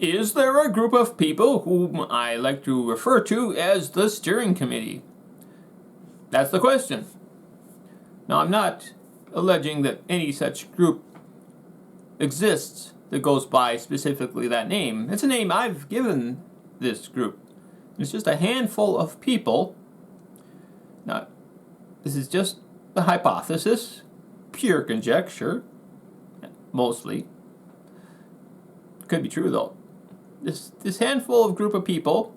Is there a group of people whom I like to refer to as the steering committee? That's the question. Now, I'm not alleging that any such group exists that goes by specifically that name. It's a name I've given this group. It's just a handful of people. Now, this is just a hypothesis, pure conjecture, mostly. Could be true, though. This handful of group of people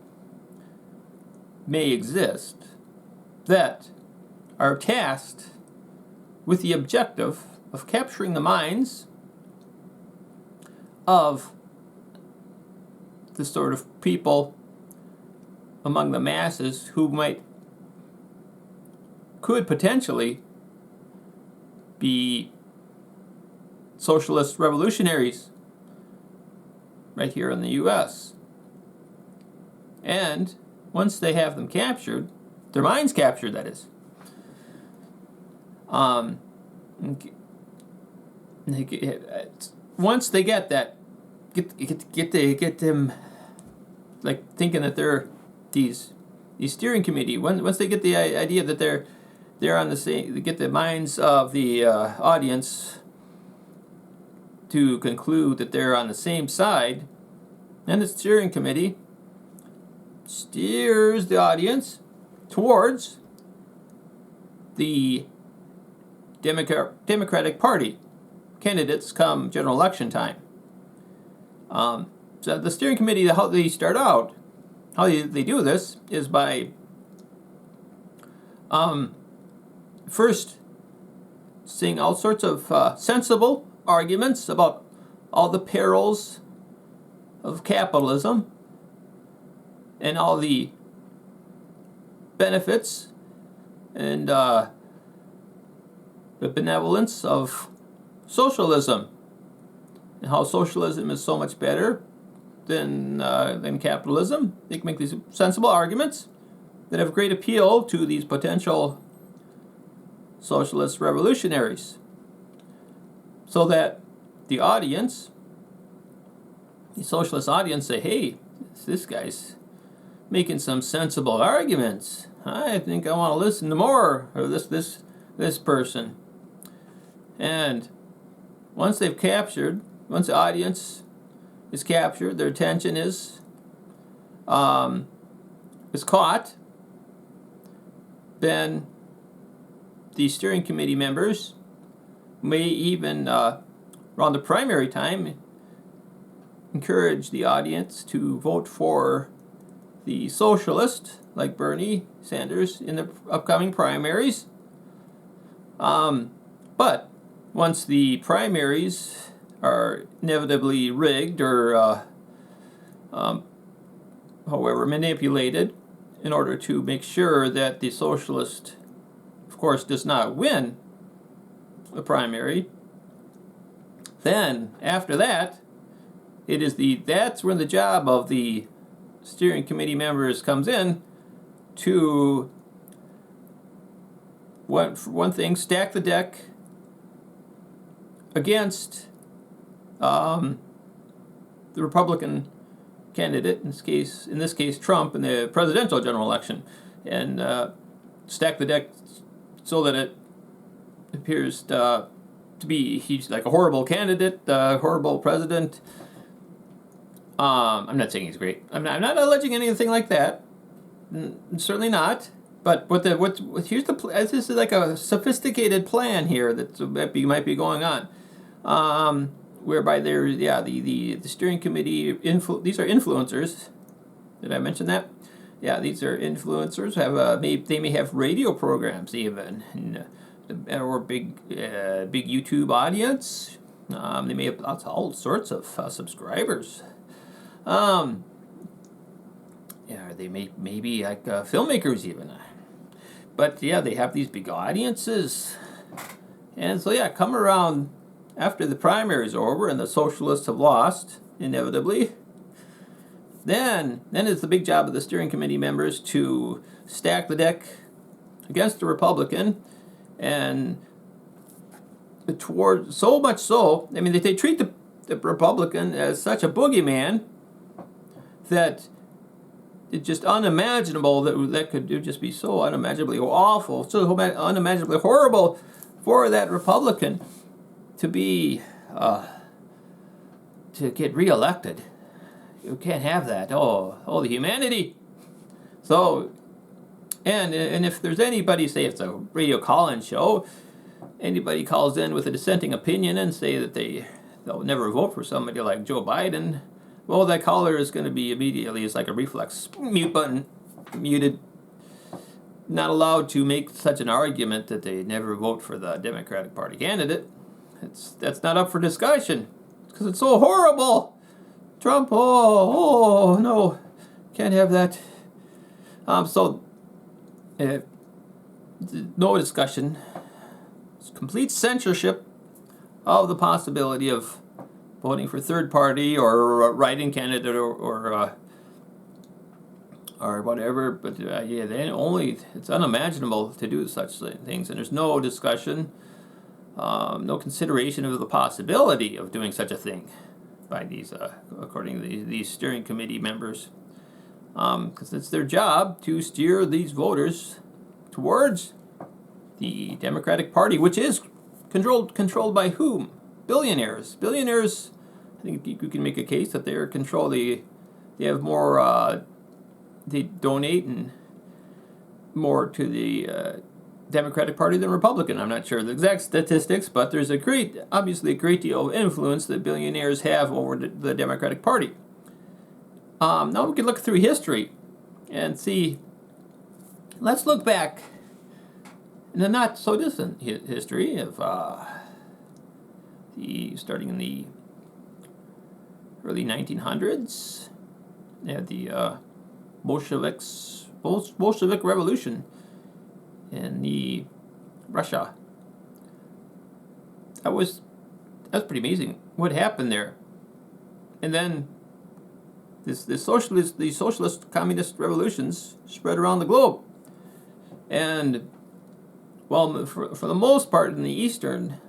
may exist that are tasked with the objective of capturing the minds of the sort of people among the masses who could potentially be socialist revolutionaries right here in the U.S. And once they have them captured, their minds captured, that is, once they get that, get them like thinking that they're these steering committee. Once they get the idea that they're on the same, they get the minds of the audience to conclude that they're on the same side, and the steering committee steers the audience towards the Democratic Party candidates come general election time. So the steering committee, how they start out, how they do this is by first saying all sorts of sensible arguments about all the perils of capitalism and all the benefits and the benevolence of socialism, and how socialism is so much better than capitalism. They can make these sensible arguments that have great appeal to these potential socialist revolutionaries, so that the audience, the socialist audience, say, hey, this guy's making some sensible arguments. I think I want to listen to more of this person. And once the audience is captured, their attention is caught, then the steering committee members may even, around the primary time, encourage the audience to vote for the socialist, like Bernie Sanders, in the upcoming primaries. But once the primaries are inevitably rigged or however manipulated in order to make sure that the socialist, of course, does not win the primary, then after that, that's when the job of the steering committee members comes in to, for one thing, stack the deck against the Republican candidate, in this case Trump, in the presidential general election, and stack the deck so that it appears to be he's like a horrible candidate, horrible president. I'm not saying he's great. I'm not alleging anything like that. Certainly not. But here's this is like a sophisticated plan here that might be going on, whereby there's the steering committee these are influencers. Did I mention that? Yeah, these are influencers. They may have radio programs even, or big YouTube audience. They may have all sorts of subscribers. They may be like filmmakers even. But yeah, they have these big audiences. And so come around after the primaries are over and the socialists have lost, inevitably. Then it's the big job of the steering committee members to stack the deck against the Republican, and toward so much so, I mean, they treat the Republican as such a boogeyman that it's just unimaginable that could just be so unimaginably awful, so unimaginably horrible for that Republican to be to get reelected. You can't have that. Oh, the humanity. So, and if there's anybody, say it's a radio call-in show, anybody calls in with a dissenting opinion and say that they'll never vote for somebody like Joe Biden, well, that caller is going to be immediately, it's like a reflex, mute button, muted, not allowed to make such an argument that they never vote for the Democratic Party candidate. That's not up for discussion because it's so horrible. Trump, oh no, can't have that. So no discussion. It's complete censorship of the possibility of voting for third party or write-in candidate or whatever. But it's unimaginable to do such things, and there's no discussion, no consideration of the possibility of doing such a thing by these, according to these steering committee members, because it's their job to steer these voters towards the Democratic Party, which is controlled by whom? Billionaires. Billionaires, I think you can make a case that they're controlled. They have more, they donate and more to the Democratic Party than Republican. I'm not sure the exact statistics, but there's obviously a great deal of influence that billionaires have over the Democratic Party. Now we can look through history and see. Let's look back in a not so distant history of starting in the early 1900s. They had the Bolshevik Revolution in the Russia. That's pretty amazing what happened there. And then these socialist communist revolutions spread around the globe. And well, for the most part in the Eastern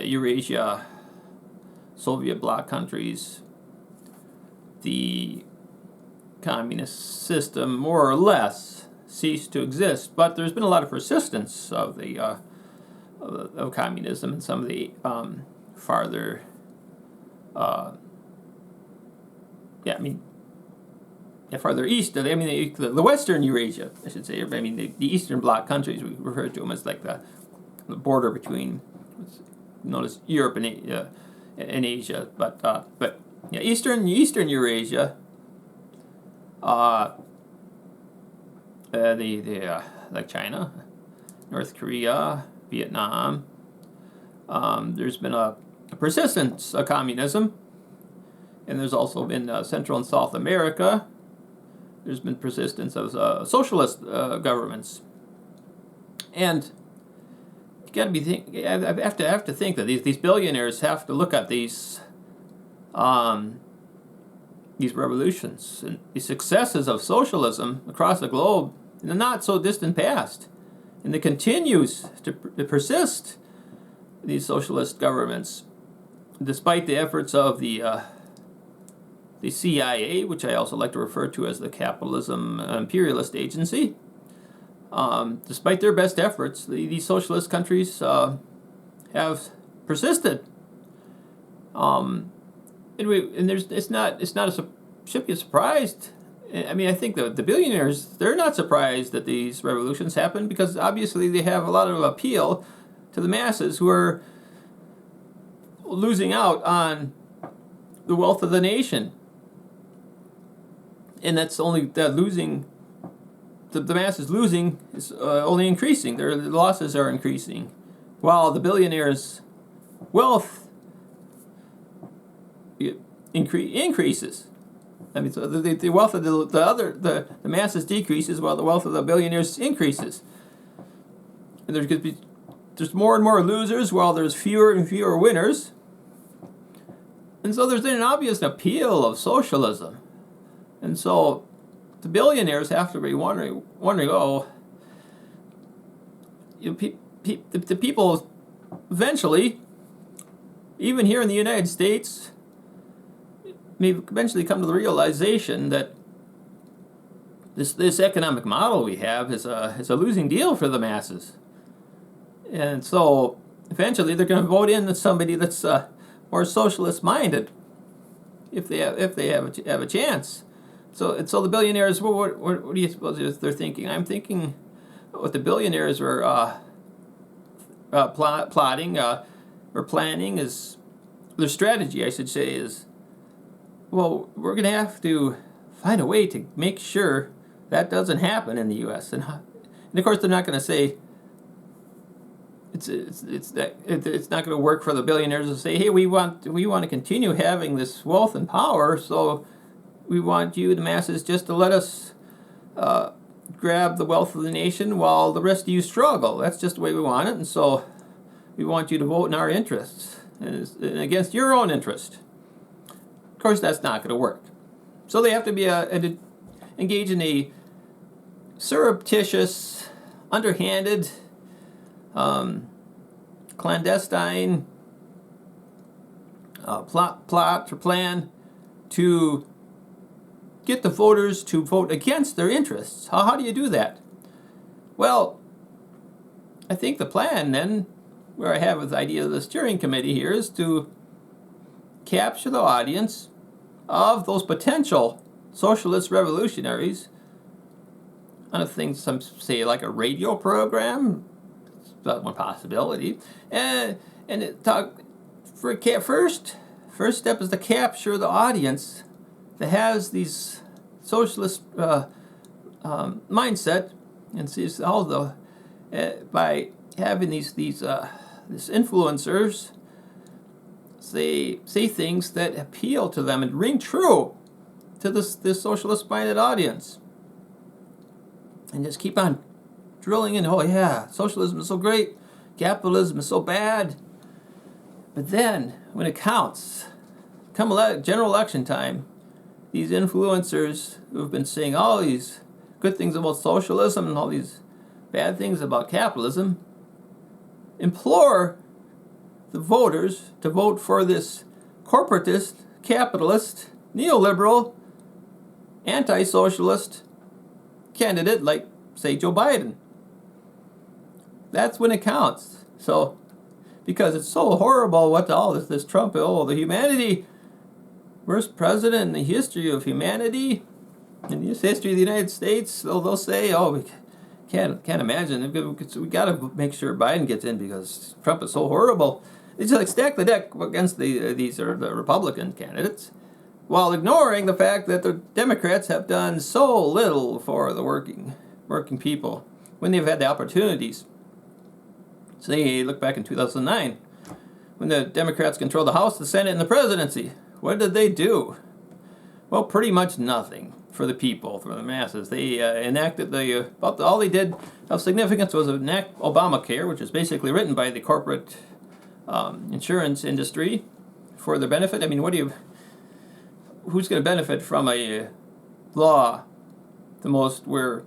Eurasia, Soviet bloc countries, the communist system more or less ceased to exist. But there's been a lot of persistence of the of communism in some of the farther, farther east. The Western Eurasia, I should say. I mean, the Eastern Bloc countries, we refer to them as like the border between what's known as Europe and Asia. But Eastern Eurasia, like China, North Korea, Vietnam. There's been a persistence of communism, and there's also been Central and South America. There's been persistence of socialist governments, and you got to be I have to think that these billionaires have to look at these revolutions and the successes of socialism across the globe in the not so distant past, and it continues to persist. These socialist governments, despite the efforts of the CIA, which I also like to refer to as the capitalism imperialist agency, despite their best efforts, these socialist countries have persisted. Should be surprised. I mean, I think the billionaires, they're not surprised that these revolutions happen because obviously they have a lot of appeal to the masses who are losing out on the wealth of the nation. And that's only that losing, the masses losing is only increasing. Their losses are increasing, while the billionaires' wealth increases. I mean, so the wealth of the masses decreases while the wealth of the billionaires increases. And there's more and more losers while there's fewer and fewer winners. And so there's an obvious appeal of socialism. And so the billionaires have to be wondering, the people eventually, even here in the United States, may eventually come to the realization that this economic model we have is a losing deal for the masses. And so eventually they're going to vote in somebody that's more socialist minded if they have a chance. So the billionaires, what do you suppose they're thinking? I'm thinking what the billionaires were plotting or planning is their strategy, I should say, is, well, we're going to have to find a way to make sure that doesn't happen in the U.S. And of course, they're not going to say it's not going to work for the billionaires to say, hey, we want to continue having this wealth and power, so we want you, the masses, just to let us grab the wealth of the nation while the rest of you struggle. That's just the way we want it, and so we want you to vote in our interests and against your own interest. Of course, that's not going to work. So they have to be engage in a surreptitious, underhanded, clandestine plot or plan to get the voters to vote against their interests. How do you do that? Well, I think the plan then, where I have the idea of the steering committee here, is to capture the audience of those potential socialist revolutionaries on a thing, some say like a radio program. That's one possibility. And first step is to capture the audience that has these socialist mindset, and sees all the by having these influencers say things that appeal to them and ring true to this socialist minded audience, and just keep on drilling in. Oh yeah, socialism is so great, capitalism is so bad. But then when it counts, come general election time, these influencers who've been saying all these good things about socialism and all these bad things about capitalism implore the voters to vote for this corporatist, capitalist, neoliberal, anti-socialist candidate like, say, Joe Biden. That's when it counts. So, because it's so horrible what all this Trump, the humanity, worst president in the history of humanity, in the history of the United States, they'll say, we can't imagine. We got to make sure Biden gets in because Trump is so horrible. They just stack the deck against the Republican candidates, while ignoring the fact that the Democrats have done so little for the working people when they've had the opportunities. Say, look back in 2009, when the Democrats controlled the House, the Senate, and the presidency. What did they do? Well, pretty much nothing for the people, for the masses. They enacted all they did of significance was enact Obamacare, which is basically written by the corporate insurance industry for their benefit. I mean, who's going to benefit from a law the most where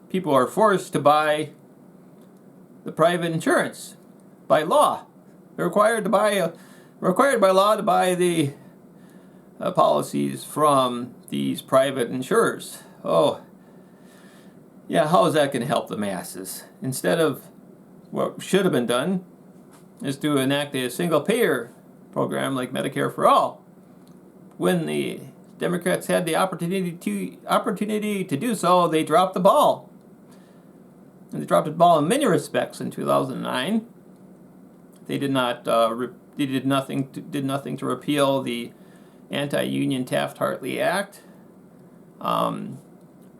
people are forced to buy the private insurance by law? They're required by law to buy the policies from these private insurers. Oh, yeah, how is that going to help the masses? Instead of what should have been done is to enact a single-payer program like Medicare for All. When the Democrats had the opportunity to do so, they dropped the ball. And they dropped the ball in many respects in 2009. They did nothing to repeal the anti-union Taft-Hartley Act.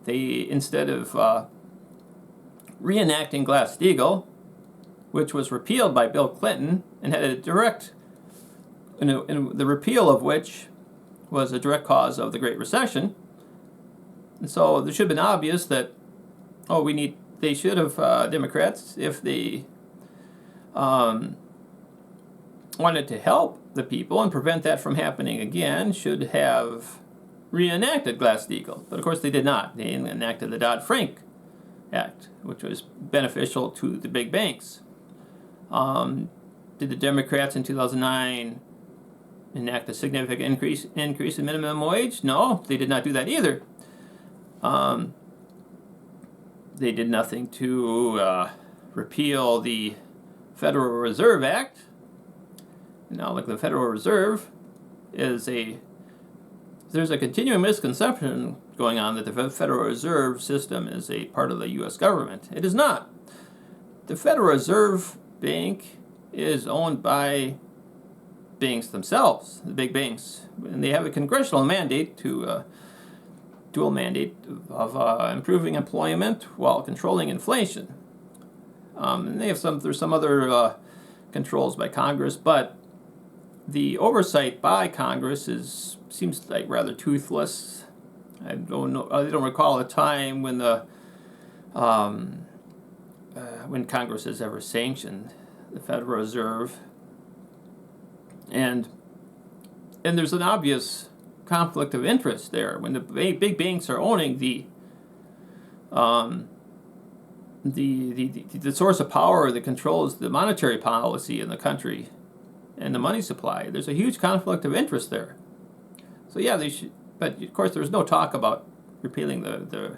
They, instead of reenacting Glass-Steagall, which was repealed by Bill Clinton and had a direct, the repeal of which was a direct cause of the Great Recession. And so it should have been obvious that, they should have, Democrats, if they wanted to help the people and prevent that from happening again, should have reenacted Glass-Steagall. But of course they did not. They enacted the Dodd-Frank Act, which was beneficial to the big banks. Did the Democrats in 2009 enact a significant increase in minimum wage? No, they did not do that either. They did nothing to repeal the Federal Reserve Act. Now, like the Federal Reserve there's a continuing misconception going on that the Federal Reserve System is a part of the U.S. government. It is not. The Federal Reserve Bank is owned by banks themselves, the big banks, and they have a congressional mandate dual mandate of improving employment while controlling inflation. And they have there's some other controls by Congress, but the oversight by Congress seems like rather toothless. I don't recall a time when when Congress has ever sanctioned the Federal Reserve, and there's an obvious conflict of interest there when the big banks are owning the source of power that controls the monetary policy in the country and the money supply. There's a huge conflict of interest there. So yeah, they should. But of course, there was no talk about repealing the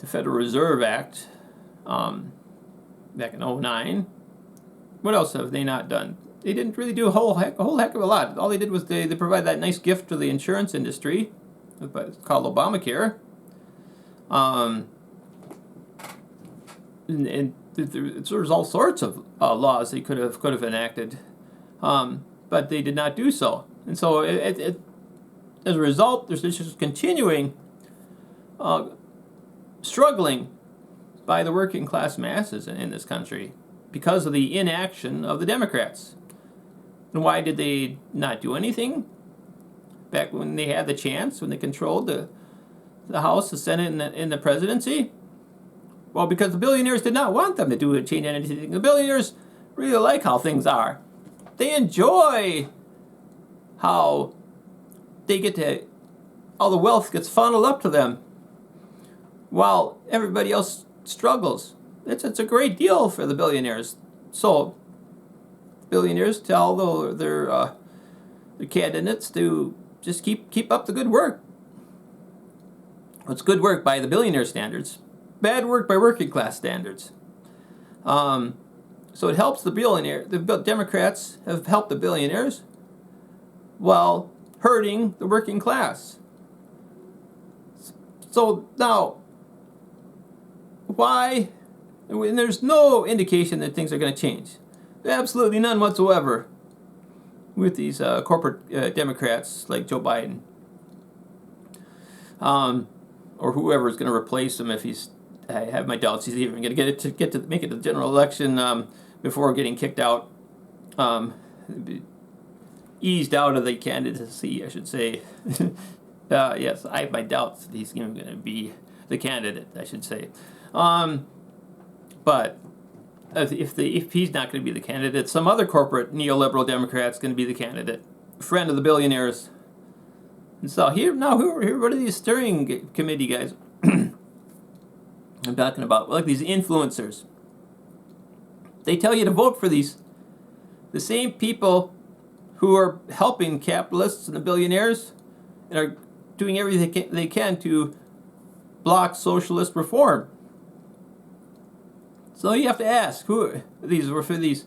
Federal Reserve Act back in 2009. What else have they not done? They didn't really do a whole heck of a lot. All they did was they provided that nice gift to the insurance industry, it's called Obamacare. And there's all sorts of laws they could have enacted, but they did not do so. And so as a result, there's just continuing struggling by the working class masses in this country because of the inaction of the Democrats. And why did they not do anything back when they had the chance, when they controlled the House, the Senate, and the presidency? Well, because the billionaires did not want them to change anything. The billionaires really like how things are. They enjoy how all the wealth gets funneled up to them while everybody else struggles. It's a great deal for the billionaires. So billionaires tell their candidates to just keep up the good work. It's good work by the billionaire standards, bad work by working class standards. So it helps the billionaire. The Democrats have helped the billionaires while hurting the working class. So now, why? And there's no indication that things are going to change. Absolutely none whatsoever with these corporate Democrats like Joe Biden, or whoever is going to replace him. If I have my doubts he's even going to get to make it to the general election before getting kicked out, eased out of the candidacy, I should say. Yes, I have my doubts that he's even going to be the candidate, I should say. But if he's not going to be the candidate, some other corporate neoliberal Democrat's going to be the candidate, friend of the billionaires. And so what are these steering committee guys I'm talking about? Like these influencers. They tell you to vote for the same people who are helping capitalists and the billionaires and are doing everything they can to block socialist reform. So you have to ask, who these were for these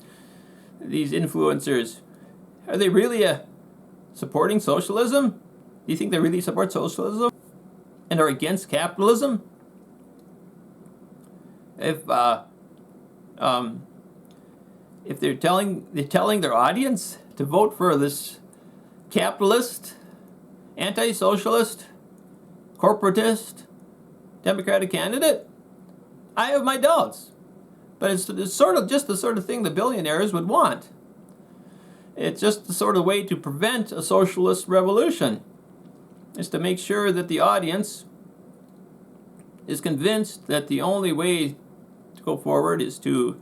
influencers? Are they really supporting socialism? Do you think they really support socialism and are against capitalism? If they're telling their audience to vote for this capitalist, anti-socialist, corporatist, Democratic candidate, I have my doubts. But it's sort of just the sort of thing the billionaires would want. It's just the sort of way to prevent a socialist revolution. Is to make sure that the audience is convinced that the only way to go forward is to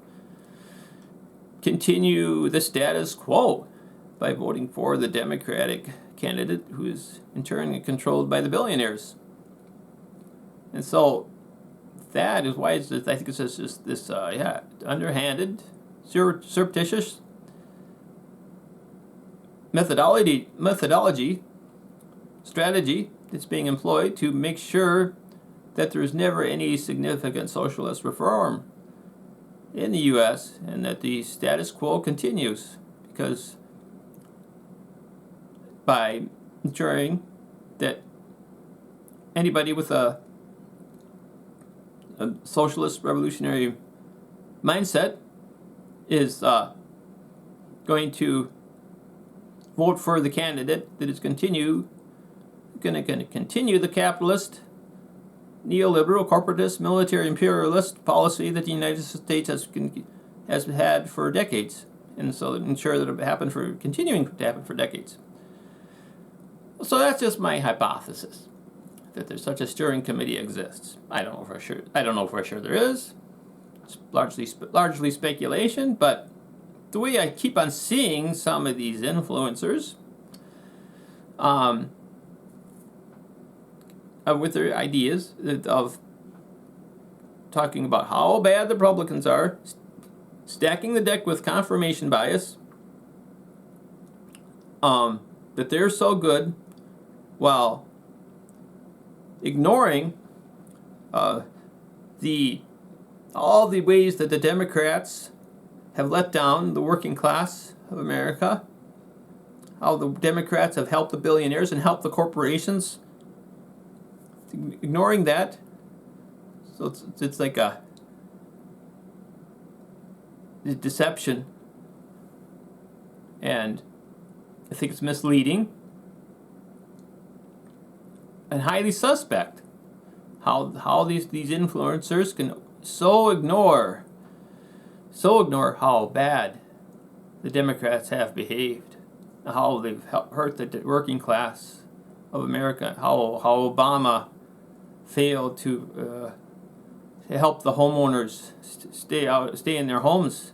continue the status quo by voting for the Democratic candidate who is in turn controlled by the billionaires. And so that is why I think it's just this underhanded, surreptitious strategy that's being employed to make sure that there's never any significant socialist reform in the U.S. and that the status quo continues, because by ensuring that anybody with a socialist revolutionary mindset is going to vote for the candidate that is going to continue the capitalist, neoliberal, corporatist, military imperialist policy that the United States has had for decades, and so ensure that it continuing to happen for decades. So that's just my hypothesis, that there's such a steering committee exists. I don't know for sure there is. It's largely speculation, but the way I keep on seeing some of these influencers with their ideas of talking about how bad the Republicans are, stacking the deck with confirmation bias, that they're so good, while ignoring all the ways that the Democrats have let down the working class of America, how the Democrats have helped the billionaires and helped the corporations. Ignoring that, so it's like a deception, and I think it's misleading and highly suspect how these influencers can so ignore how bad the Democrats have behaved, how they've hurt the working class of America, how Obama failed to help the homeowners stay in their homes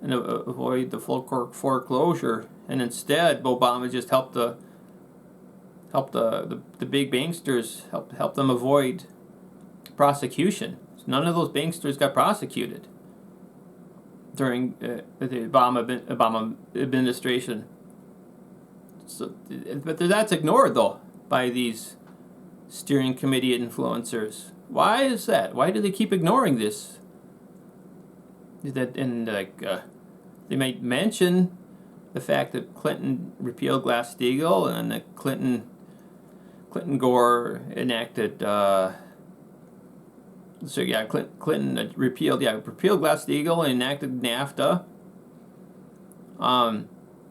and avoid the full foreclosure, and instead Obama just helped the big banksters, help them avoid prosecution. None of those banksters got prosecuted during the Obama administration. So, but that's ignored though by these steering committee influencers. Why is that? Why do they keep ignoring this? They might mention the fact that Clinton repealed Glass-Steagall and that Clinton Gore enacted. Clinton repealed Glass-Steagall and enacted NAFTA.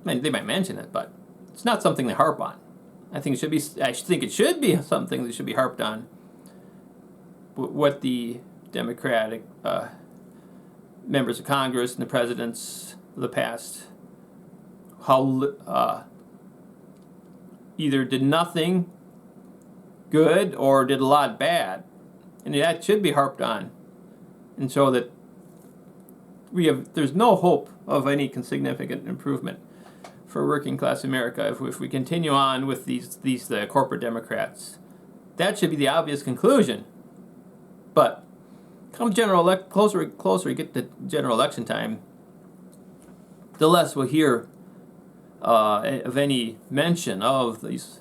They might mention it, but it's not something they harp on. I think it should be something that should be harped on. What the Democratic members of Congress and the presidents of the past, how either did nothing good or did a lot bad, and that should be harped on, and so that there's no hope of any significant improvement for working class America if we continue on with these corporate Democrats. That should be the obvious conclusion. But come closer we get to general election time, the less we'll hear of any mention of these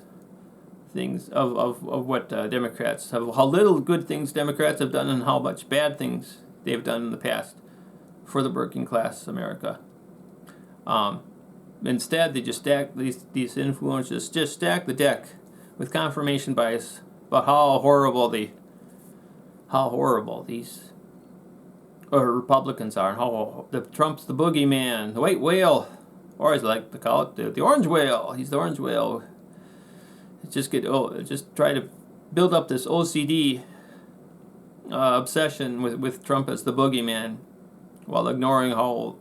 things, of what Democrats have, how little good things Democrats have done and how much bad things they've done in the past for the working class America. Instead, they just stack these influencers just stack the deck with confirmation bias about how horrible these Republicans are, and how Trump's the boogeyman, the white whale, or as I like to call it, the orange whale. He's the orange whale. Just try to build up this OCD obsession with Trump as the boogeyman, while ignoring how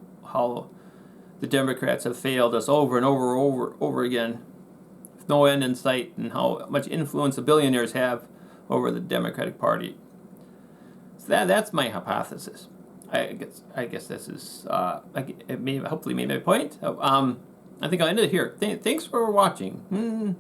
the Democrats have failed us over and over again, with no end in sight, and how much influence the billionaires have over the Democratic Party. So that's my hypothesis. I guess this is hopefully made my point. I think I'll end it here. Thanks for watching.